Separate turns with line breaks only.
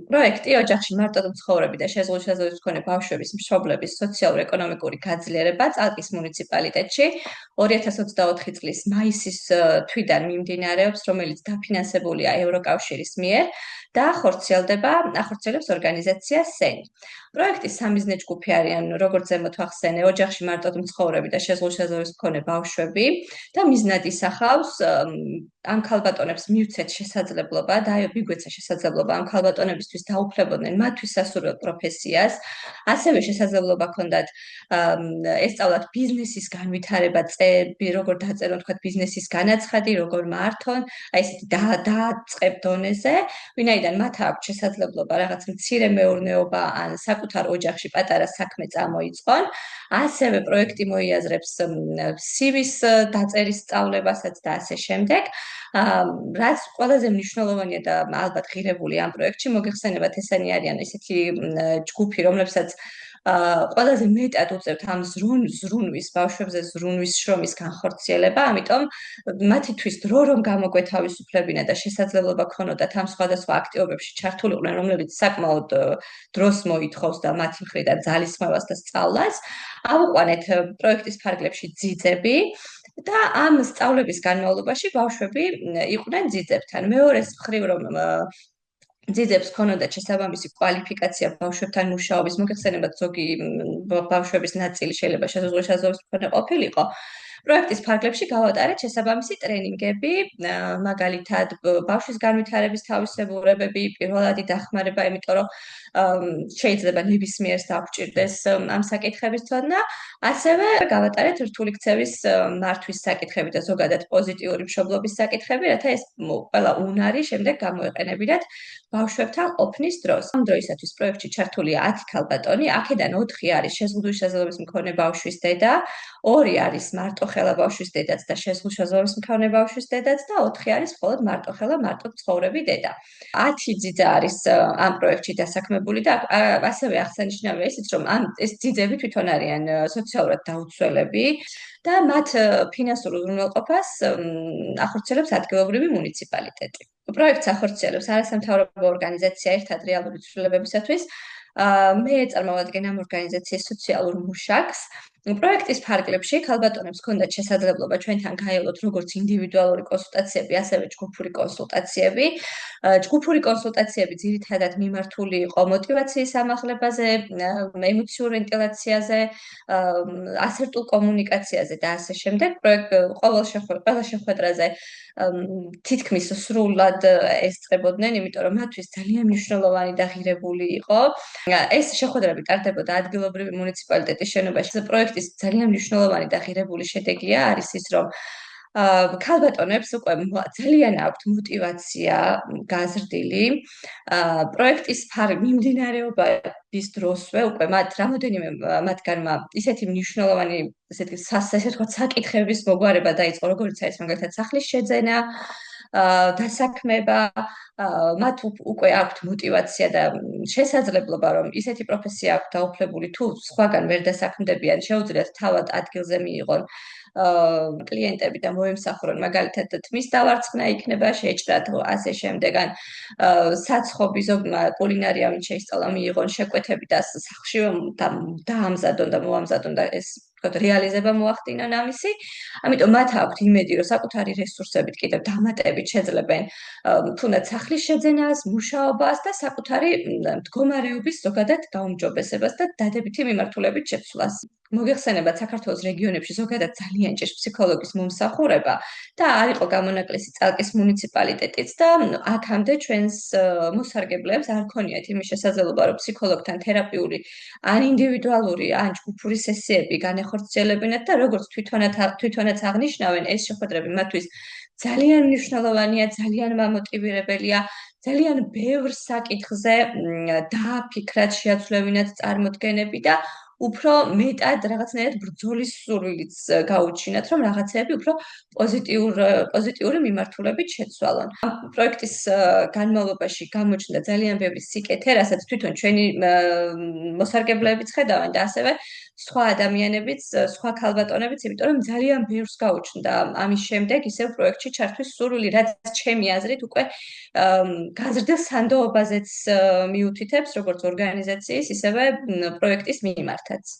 პროექტი ოჯახში მარტო მცხოვრები და შეზღუდვის მქონე ბავშვების მშობლების სოციალურ-ეკონომიკური გაძლიერება წალკის მუნიციპალიტეტში 2024 წლის მაისის თვიდან მიმდინარეობს, რომელიც დაფინანსებულია ევროკავშირის მიერ და ახორციელებს ორგანიზაცია SEN. პროექტის სამიზნე ჯგუფი არიან, როგორც ზემოთ ვახსენე, ოჯახში მარტო მცხოვრები და შეზღუდვის მქონე ბავშვები და მიზნად ისახავს ამ ქალბატონებს მივცეთ შესაძლებლობა და მიგვეცა შესაძლებლობა ამ ქალბატონებისთვის დაუფლებოდნენ მათთვის სასურველ პროფესიას, ასევე შესაძლებლობა ჰქონდათ ესწავლათ ბიზნესის განვითარება, როგორ დაწერონ თქვათ ბიზნესის განაცხადი, როგორ მართონ, აი ესეთი დააწყებ დონეზე, ვინაიდან მათ აქვს შესაძლებლობა რაღაც მცირე მეურნეობა ან საკუთარ ოჯახში პატარა საქმე წამოიწყონ. ასევე პროექტი მოიაზრებს CV-ს დაწერის სწავლებასაც და ასე შემდეგ. რაც ყველაზე მნიშვნელოვანია და ალბათ ღირებული ამ პროექტში მოგეხსენებათ, ესენი არიან ესეთი ჯგუფი, რომლებსაც ყველაზე მეტად უწევთ ამ ზრუნვის, ბავშვებზე ზრუნვის შრომის განხორციელება, ამიტომ მათთვის დრო რომ გამოგვეთავისუფლებინა და შესაძლებლობა ქონოდათ ამ სხვადასხვა აქტივობებში ჩართულიყვნენ, რომლებიც საკმაოდ დროს მოითხოვს და მათი მხრიდან ძალისხმევას და სწავლას, ავუყვანეთ პროექტის ფარგლებში ძიძები და ამ სწავლების განმავლობაში ბავშვები იყვნენ ძიძებთან. მეორე მხრივ რომ ძიძებს ქონოდათ შესაბამისი კვალიფიკაცია ბავშვებთან მუშაობის, მოგეხსენებათ ზოგი ბავშვების ნაწილი შეიძლება შეზღუდვის მქონე ყოფილიყო. პროექტის ფარგლებში გავატარეთ შესაბამისი ტრენინგები, მაგალითად ბავშვის განვითარების თავისებურებები, პირველადი დახმარება, იმიტომ რომ შეიძლება ნებისმიერს დაგვჭირდეს ამ საკითხების ცოდნა, ასევე გავატარეთ რთული ქცევის მართვის საკითხები და ზოგადად პოზიტიური მშობლობის საკითხები, რათა ეს ყველა უნარი შემდეგ გამოეყენებინათ ბავშვებთან ყოფნის დროს. ამ დროისათვის პროექტში ჩართულია 10 ქალბატონი, აქედან 4 არის შეზღუდვის შესაძლებლობის მქონე ბავშვის დედა, 2 არის მარტოხელა ბავშვის დედაც და შეზღუდვის შესაძლებლობის მქონე ბავშვის დედაც და 4 არის მხოლოდ მარტოხელა მარტო მცხოვრები დედა. 10 ძიძა არის ამ პროექტში დასაქმებული და ასევე აღსანიშნავია ისიც, რომ ეს ძიძები თვითონ არიან სოციალურად დაუცველები და მათ ფინანსურ უზრუნველყოფას ახორციელებს ადგილობრივი მუნიციპალიტეტი. პროექტს ახორციელებს არასამთავრობო ორგანიზაცია ერთად რეალური ცვლილებებისათვის. მე წარმოვადგენ ამ ორგანიზაციის სოციალურ მუშაკს. პროექტის ფარგლებში ქალბატონებს ჰქონდათ შესაძლებლობა ჩვენთან გაელოთ როგორც ინდივიდუალური კონსულტაციები, ასევე ჯგუფური კონსულტაციები. ჯგუფური კონსულტაციები ძირითადად მიმართული იყო მოტივაციის ამაღლებაზე, ემოციურ ვენტილაციაზე, ასერტულ კომუნიკაციაზე და ასე შემდეგ. ყველა შეხვედრაზე თითქმის სრულად ესწრებოდნენ, იმიტომ რომ მათთვის ძალიან მნიშვნელოვანი და ღირებული იყო. ეს შეხვედრები ტარდებოდა ადგილობრივი მუნიციპალიტეტის შენობაში. პროექტის ძალიან მნიშვნელოვანი და ღირებული შედეგია არის ის, რომ ქალბატონებს უკვე ძალიან აქვთ მოტივაცია გაზრდილი. პროექტის მიმდინარეობის დროსვე უკვე რამოდენიმე მათგანმა ისეთი მნიშვნელოვანი, ესე ვთქვათ, საკითხების მოგვარება დაიწყო, როგორიც არის მაგალითად სახლის შეძენა, დასაქმება, მათ უკვე აქვთ მოტივაცია და შესაძლებლობა, რომ ისეთი პროფესია აქვთ დაუფლებული, თუ სხვაგან ვერ დასაქმდებიან, შეუძლიათ თავად ადგილზე მიიღონ კლიენტები და მოემსახურონ, მაგალითად თმის დავარცხნა იქნება, შეჭრათ, ასე შემდეგან საცხობი ზოგმა კულინარია ვინც შეისწავლა მიიღონ შეკვეთები და სახლში დაამზადონ და მოამზადონ და ეს რეალიზება მოახდინონ ამისი. ამიტომ მათ აქვთ იმედი, რომ საკუთარი რესურსებით კიდევ დამატებით შეძლებენ თუნდაც სახლის შეძენას, მუშაობას და საკუთარი მდგომარეობის ზოგადად გაუმჯობესებას და დადებითი მიმართულებით შეცვლას. მოგეხსენებათ, საქართველოს რეგიონებში ზოგადად ძალიან ჭირს ფსიქოლოგის მომსახურება და არ იყო გამონაკლისი წალკის მუნიციპალიტეტიც და აქამდე ჩვენს მოსარგებლეებს არ ქონიათ იმის შესაძლებლობა, რომ ფსიქოლოგთან თერაპიული ან ინდივიდუალური ან ჯგუფური სესიები განეხორციელებინათ და როგორც თვითონაც აღნიშნავენ, ეს შეხვედრები მათთვის ძალიან მნიშვნელოვანია, ძალიან მამოტივირებელია, ძალიან ბევრ საკითხზე დააფიქრათ, შეაცვლევინათ წარმოდგენები და უფრო მეტად რაღაცნაირად ბრძოლის სურვილიც გაუჩინათ, რომ რაღაცეები უფრო პოზიტიური მიმართულებით შეცვალონ. ამ პროექტის განმავლობაში გამოჩნდა ძალიან ბევრი სიკეთე, რასაც თვითონ ჩვენი მოსარგებლეებიც ხედავენ და ასევე სხვა ადამიანებიც, სხვა ქალბატონებიც, იმიტომ რომ ძალიან ბევრს გაუჩნდა ამის შემდეგ ისევ პროექტში ჩართვის სურვილი, რაც ჩემი აზრით უკვე გაზრდილ სანდოობაზეც მიუთითებს, როგორც ორგანიზაციის, ისევე პროექტის მიმართაც.